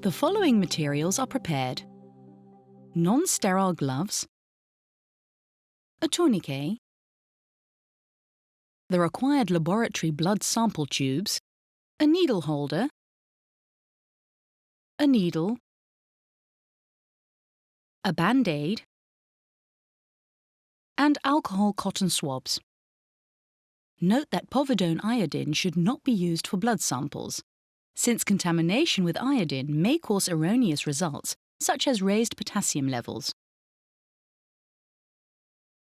The following materials are prepared: non-sterile gloves, a tourniquet, the required laboratory blood sample tubes, a needle holder, a needle, a band-aid, and alcohol cotton swabs. Note that povidone iodine should not be used for blood samples, since contamination with iodine may cause erroneous results, such as raised potassium levels.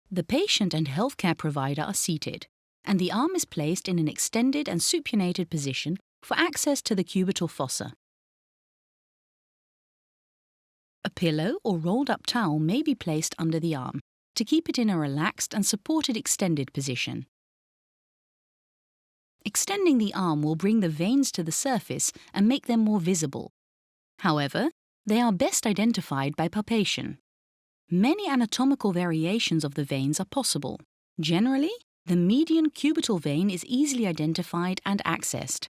The patient and healthcare provider are seated, and the arm is placed in an extended and supinated position for access to the cubital fossa. A pillow or rolled-up towel may be placed under the arm to keep it in a relaxed and supported extended position. Extending the arm will bring the veins to the surface and make them more visible. However, they are best identified by palpation. Many anatomical variations of the veins are possible. Generally, the median cubital vein is easily identified and accessed.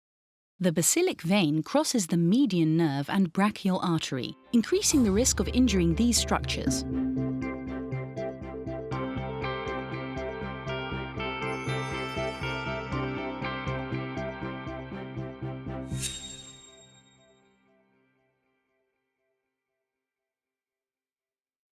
The basilic vein crosses the median nerve and brachial artery, increasing the risk of injuring these structures.